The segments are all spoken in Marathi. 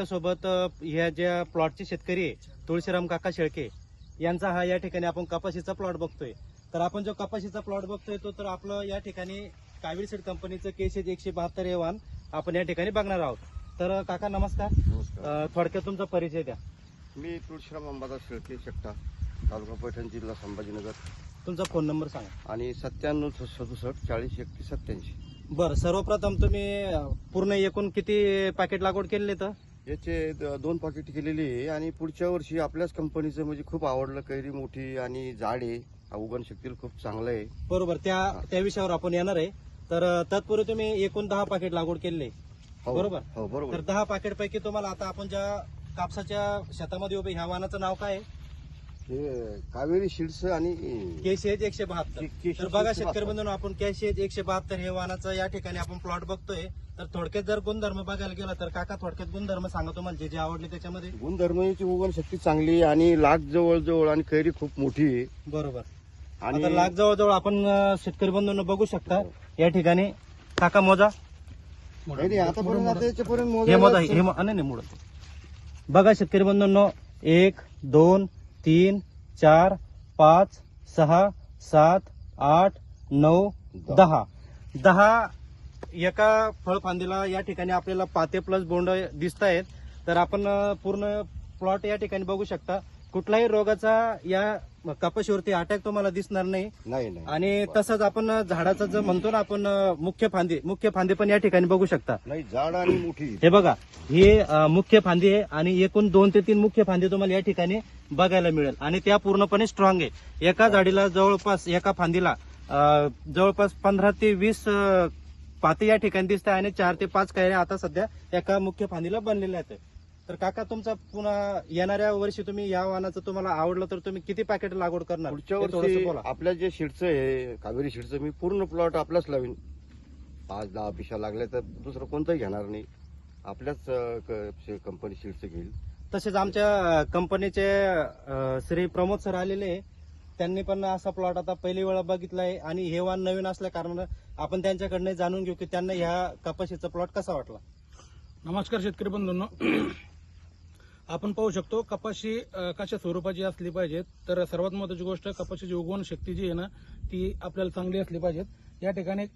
सोबत ह्या ज्या प्लॉटचे शेतकरी आहे तुळशीराम काका शेळके यांचा हा या ठिकाणी आपण कपाशीचा प्लॉट बघतोय। तर आपण जो कपाशीचा प्लॉट बघतोय तो तर आपलं या ठिकाणी कावेरी सीड कंपनीचं केशेज 172 हे वाण आपण या ठिकाणी बघणार आहोत। तर काका नमस्कार, थोडक्यात तुमचा परिचय द्या। मी तुळशीराम अंबादास शेळके शेकटा, तालुका पैठण, जिल्हा संभाजीनगर। तुमचा फोन नंबर सांगा। आणि 9767 40 31 87। बरं, सर्वप्रथम तुम्ही पूर्ण एकूण किती पॅकेट लागवड केलेले? तर याचे 2 पाकिट केलेली आहे आणि पुढच्या वर्षी आपल्याच कंपनीचं म्हणजे खूप आवडलं। कैरी मोठी आणि जाड आहे, उगवण शक्तीला खूप चांगलं आहे। बरोबर, त्या विषयावर आपण येणार आहे। तर तत्पूर्वी तुम्ही एकूण 10 पॅकेट लागवड केलेले बरोबर? हो बरोबर। तर 10 पॅकेट पैकी तुम्हाला आता आपण ज्या कापसाच्या शेतामध्ये उभे ह्या वाणाचं नाव काय आहे? हे कावेरी सीड्स आणि केशेज 172। तर बघा शेतकरी बंधूंनो, आपण केशेज 172 हे वाणाचं या ठिकाणी आपण प्लॉट बघतोय। तर थोडक्यात जर गुणधर्म बघायला गेला तर काका थोडक्यात गुणधर्म सांगा तुम्हाला जे जे आवडले त्याच्यामध्ये। गुणधर्माची उगवण शक्ती चांगली आणि लाग जवळ आणि कैरी खूप मोठी आहे। बरोबर, आणि आता लाग जवळ आपण शेतकरी बंधूंनो बघू शकता या ठिकाणी। काका मोजा, आतापर्यंत याच्यापर्यंत हे मोजा, हे नाही मोड। बघा शेतकरी बंधूंनो, 1 2 3 4 5 6 7 8 9 10 एका फळफांदीला या ठिकाणी आपल्याला पाते प्लस बोंड दिसत आहेत। तर आपण पूर्ण प्लॉट या ठिकाणी बघू शकता। कुठलाही रोगाचा या कपाशीवरती अटॅक तुम्हाला दिसणार नाही। आणि तसंच आपण झाडाचं जे म्हणतो ना आपण मुख्य फांदी पण या ठिकाणी बघू शकता। नाही, जाड आणि मोठी। हे बघा, ही मुख्य फांदी आहे आणि एकूण 2 ते 3 मुख्य फांदी तुम्हाला या ठिकाणी बघायला मिळेल आणि त्या पूर्णपणे स्ट्रॉंग आहे। एका झाडीला जवळपास एका फांदीला जवळपास 15 ते 20 पाते या ठिकाणी दिसत आहे आणि 4 ते 5 कैऱ्या आता सध्या एका मुख्य फांदीला बनलेल्या आहेत। तर काका तुमचा पुन्हा येणाऱ्या वर्षी तुम्ही या वाणाचं तुम्हाला आवडलं तर तुम्ही किती पॅकेट लागवड करणार? पुढच्या वर्षी आपल्या जे सीडचं आहे कावेरी सीडचं मी पूर्ण प्लॉट आपलाच लावीन। 5-10 पिशा लागल्या तर दुसरं कोणतंही घेणार नाही, आपल्याच कंपनी सीडचं घेईल। तसेच आमच्या कंपनीचे श्री प्रमोद सर आलेले, त्यांनी पण असा प्लॉट आता पहिली वेळा बघितला आहे आणि हे वाण नवीन असल्या कारण आपण त्यांच्याकडनं जाणून घेऊ की त्यांना ह्या कपाशीचा प्लॉट कसा वाटला। नमस्कार शेतकरी बंधूंनो, आपण पाहू शकतो कपाशी कशा स्वरूपाची असली पाहिजे। तर सर्वात महत्वाची गोष्ट, कपाशीची उगवण शक्ती जी आहे ना ती आपल्याला चांगली असली पाहिजे। या ठिकाणी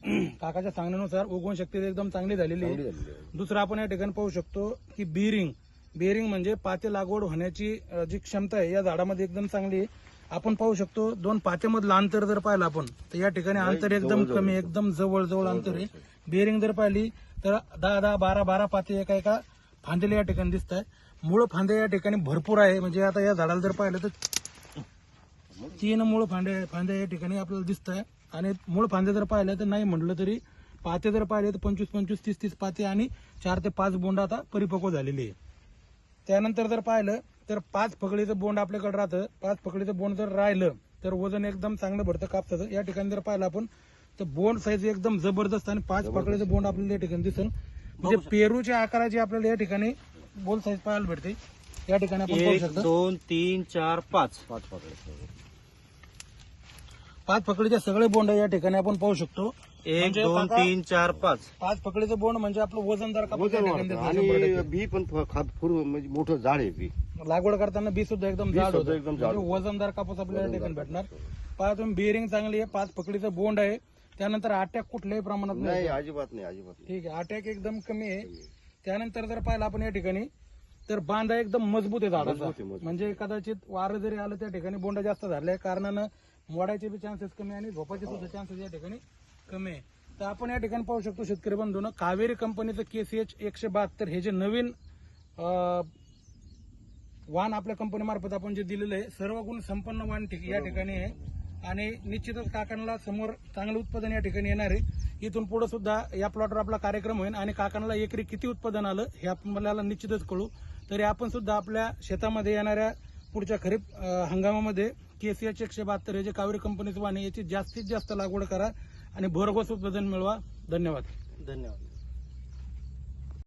काकाच्या सांगण्यानुसार उगवण शक्ती एकदम चांगली झालेली आहे। दुसरं आपण या ठिकाणी पाहू शकतो की बेरिंग म्हणजे पाते लागवड होण्याची जी क्षमता आहे या झाडामध्ये एकदम चांगली आहे। आपण पाहू शकतो 2 पात्यामधलं अंतर जर पाहिलं आपण तर या ठिकाणी अंतर एकदम कमी, एकदम जवळ अंतर आहे। बेरिंग जर पाहिली तर 10-10 12-12 पाते एका फांदीला या ठिकाणी दिसत आहे। मूळ फांदे या ठिकाणी भरपूर आहे, म्हणजे आता या झाडाला जर पाहिलं तर 3 मूळ फांदे या ठिकाणी आपल्याला दिसत आहे। आणि मूळ फांदे जर पाहिलं तर नाही म्हटलं तरी पाते जर पाहिले तर 25-25 30-30 पाते आणि 4 ते 5 बोंड आता परिपक्व झालेली आहे। त्यानंतर जर पाहिलं तर 5 फकळीचं बोंड आपल्याकडे राहतं। 5 फकळीचं बोंड जर राहिलं तर वजन एकदम चांगलं भरतं कापसाचं। या ठिकाणी जर पाहिलं आपण तर बोंड साईज एकदम जबरदस्त आणि 5 फकळीचं बोंड आपल्याला या ठिकाणी दिसेल। म्हणजे पेरूच्या आकाराची आपल्याला या ठिकाणी बोल साईज पाहायला भेटते। या ठिकाणी आपण पाहू 1 शकतो 2 3 4 5 5 फकळीचे सगळे बोंड या ठिकाणी आपण पाहू शकतो। 1 2 3 4 5 5 फकळीचं बोंड म्हणजे आपलं वजनदार कापूस आणि बी पण म्हणजे मोठं जाड आहे। बी लागवड करताना बी सुद्धा एकदम जाड होतं, एकदम जाड म्हणजे वजनदार कापूस आपल्याला या ठिकाणी भेटणार। पहा तुम्ही, बेरिंग चांगली आहे, 5 फकळीचं बोंड आहे। त्यानंतर अटॅक कुठल्याही प्रमाणात नाही, अजिबात नाही। ठीक आहे, अटॅक एकदम कमी आहे। त्यानंतर जर पाहिलं आपण या ठिकाणी तर बांधा एकदम मजबूत आहे झाडाचा, म्हणजे कदाचित वारं जरी आलं त्या ठिकाणी बोंड जास्त झाले कारणानं मोडायचे बी चान्सेस कमी आणि झोपाचे सुद्धा चान्सेस या ठिकाणी कमी आहे। तर आपण या ठिकाणी पाहू शकतो शेतकरी बंधूंनो, कावेरी कंपनीचं केसीएच 172 हे जे नवीन वाण आपल्या कंपनीमार्फत आपण जे दिलेलं आहे, सर्व गुण संपन्न वाण या ठिकाणी आहे आणि निश्चितच काकांना समोर चांगलं उत्पादन या ठिकाणी येणार आहे। इथून पुढे सुद्धा या प्लॉटवर आपला कार्यक्रम होईल आणि काकांना एकरी किती उत्पादन आलं हे आपल्याला निश्चितच कळू। तरी आपण सुद्धा आपल्या शेतामध्ये येणाऱ्या पुढच्या खरीप हंगामामध्ये केसीएच 172 हे जे कावेरी कंपनीचं वाण आहे याची जास्तीत जास्त लागवड करा आणि भरघोस उत्पादन मिळवा। धन्यवाद।